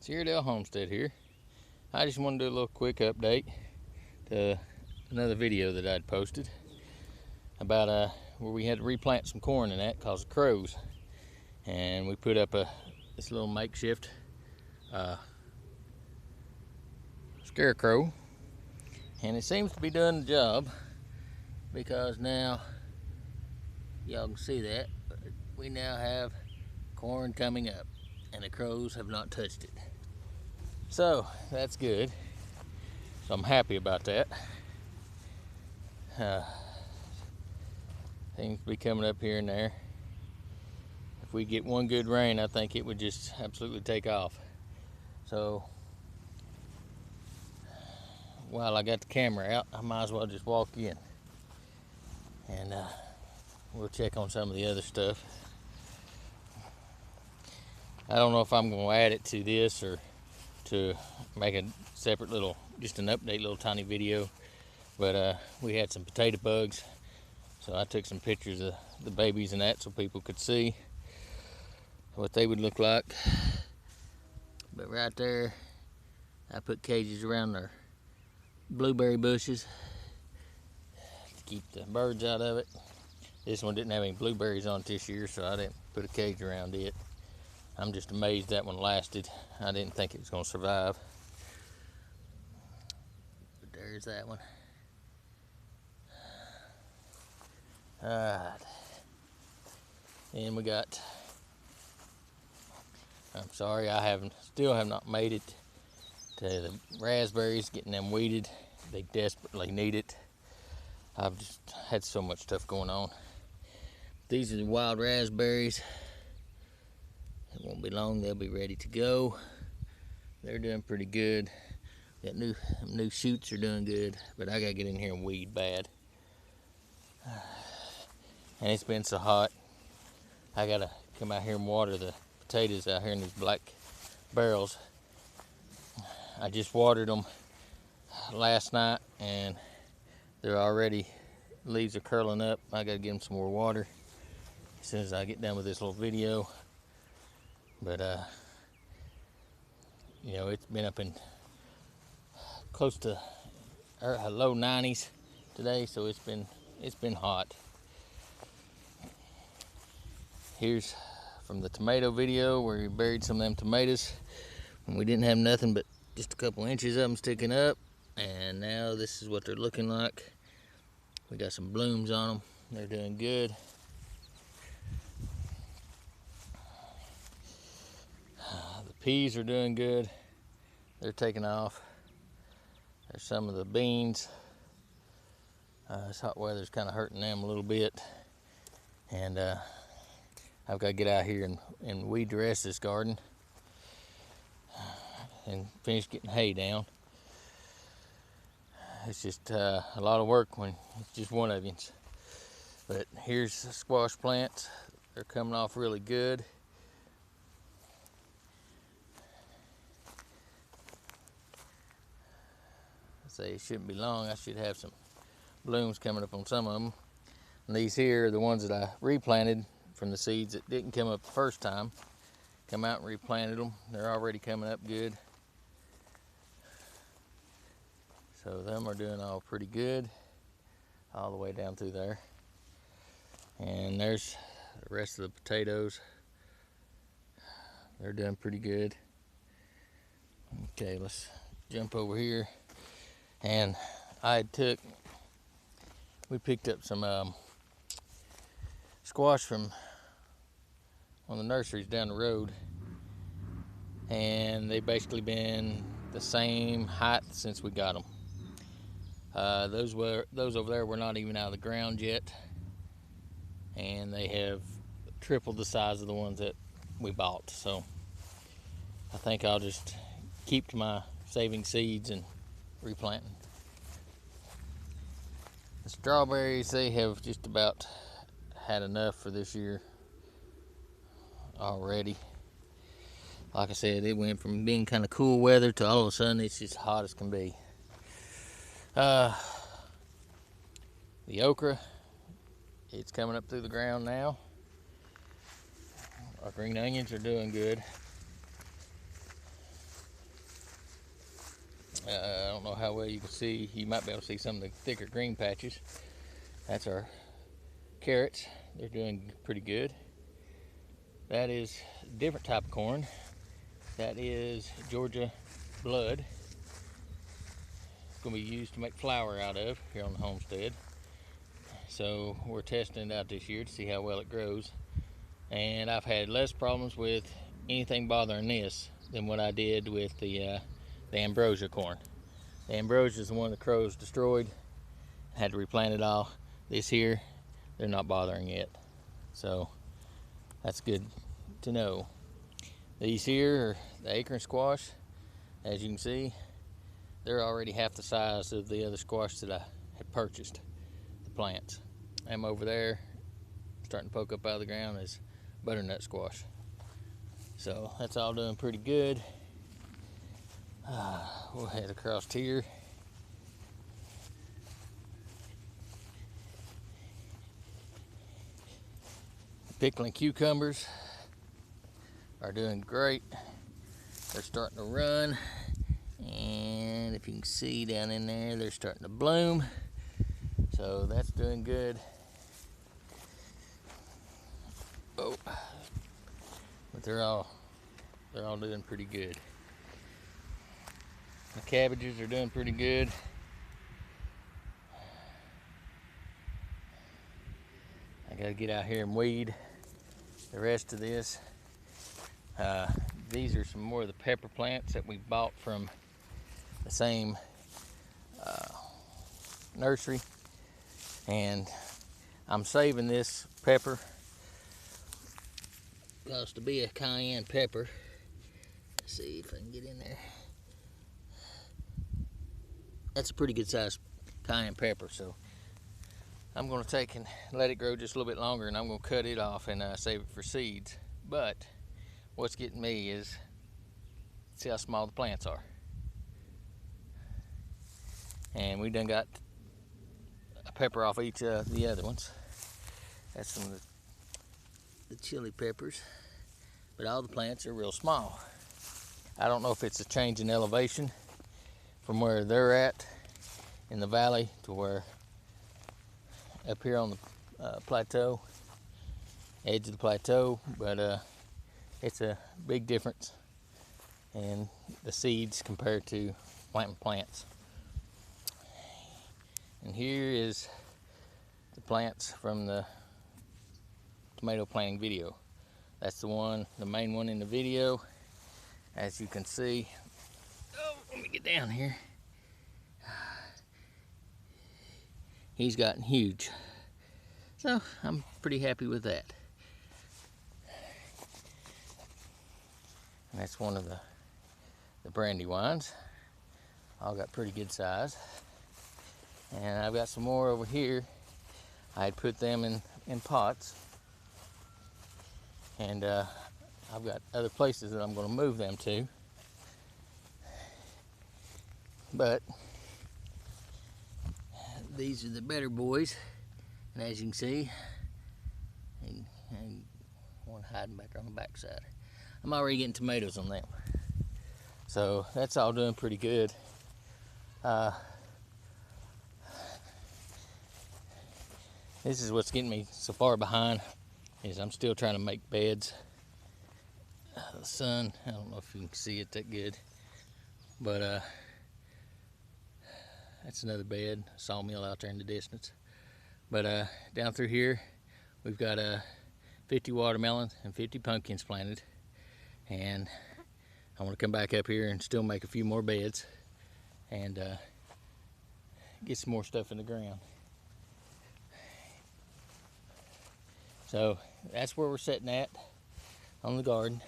Sierra Dale Homestead here. I just wanted to do a little quick update to another video that I'd posted about where we had to replant some corn and that because of crows. And we put up this little makeshift scarecrow, and it seems to be doing the job because now y'all can see that we now have corn coming up and the crows have not touched it. So that's good. So I'm happy about that. Things be coming up here and there. If we get one good rain, I think it would just absolutely take off. So while I got the camera out, I might as well just walk in and we'll check on some of the other stuff. I don't know if I'm going to add it to this or to make a separate little, just an update little tiny video, but we had some potato bugs, so I took some pictures of the babies and that so people could see what they would look like. But right there I put cages around their blueberry bushes to keep the birds out of it. This one didn't have any blueberries on it this year, so I didn't put a cage around it. I'm just amazed that one lasted. I didn't think it was going to survive. But there's that one. Alright. And we got, I'm sorry, still have not made it to the raspberries, getting them weeded. They desperately need it. I've just had so much stuff going on. These are the wild raspberries. It won't be long, they'll be ready to go. They're doing pretty good. Got new shoots are doing good, but I gotta get in here and weed bad. And it's been so hot, I gotta come out here and water the potatoes out here in these black barrels. I just watered them last night and they're already, leaves are curling up. I gotta give them some more water as soon as I get done with this little video. But you know, it's been up in close to low 90s today, so it's been hot. Here's from the tomato video where we buried some of them tomatoes when we didn't have nothing but just a couple inches of them sticking up, and now this is what they're looking like. We got some blooms on them. They're doing good. The peas are doing good. They're taking off. There's some of the beans. This hot weather's kind of hurting them a little bit, and I've got to get out here and weed the rest of this garden and finish getting hay down. It's just a lot of work when it's just one of you. But here's the squash plants. They're coming off really good. I say it shouldn't be long. I should have some blooms coming up on some of them. And these here are the ones that I replanted from the seeds that didn't come up the first time. Come out and replanted them. They're already coming up good. So them are doing all pretty good all the way down through there. And there's the rest of the potatoes. They're doing pretty good. Okay, let's jump over here. And we picked up some squash from one of the nurseries down the road, and they've basically been the same height since we got them. Those over there were not even out of the ground yet, and they have tripled the size of the ones that we bought. So I think I'll just keep to my saving seeds and replanting. The strawberries, they have just about had enough for this year already. Like I said, it went from being kind of cool weather to all of a sudden it's just hot as can be. The okra, it's coming up through the ground now. Our green onions are doing good. I don't know how well you can see. You might be able to see some of the thicker green patches. That's our carrots. They're doing pretty good. That is a different type of corn. That is Georgia Blood. It's going to be used to make flour out of here on the homestead. So we're testing it out this year to see how well it grows. And I've had less problems with anything bothering this than what I did with the ambrosia corn. The ambrosia is the one the crows destroyed. I had to replant it all. This here, they're not bothering it. So that's good to know. These here are the acorn squash. As you can see, they're already half the size of the other squash that I had purchased, the plants. I'm over there, starting to poke up out of the ground, is butternut squash. So that's all doing pretty good. We'll head across here. Pickling cucumbers are doing great. They're starting to run, and if you can see down in there, they're starting to bloom. So that's doing good. Oh, but they're all doing pretty good. The cabbages are doing pretty good. I gotta get out here and weed the rest of this. These are some more of the pepper plants that we bought from the same nursery, and I'm saving this pepper because to be a cayenne pepper, let's see if I can get in there. That's a pretty good size cayenne pepper, so I'm going to take and let it grow just a little bit longer, and I'm going to cut it off and save it for seeds. But what's getting me is, see how small the plants are. And we done got a pepper off each of the other ones. That's some of the chili peppers, but all the plants are real small. I don't know if it's a change in elevation from where they're at in the valley to where up here on the plateau, edge of the plateau, but it's a big difference in the seeds compared to planting plants. And here is the plants from the tomato planting video. That's the main one in the video. As you can see, oh, let me get down here. He's gotten huge. So I'm pretty happy with that. And that's one of the brandywines. All got pretty good size. And I've got some more over here. I'd put them in pots. And I've got other places that I'm going to move them to. But these are the better boys. And as you can see, and one hiding back on the backside. I'm already getting tomatoes on them. So that's all doing pretty good. This is what's getting me so far behind, is I'm still trying to make beds. The sun, I don't know if you can see it that good, but that's another bed, sawmill out there in the distance. But down through here, we've got 50 watermelons and 50 pumpkins planted, and I want to come back up here and still make a few more beds and get some more stuff in the ground. So that's where we're sitting at on the garden.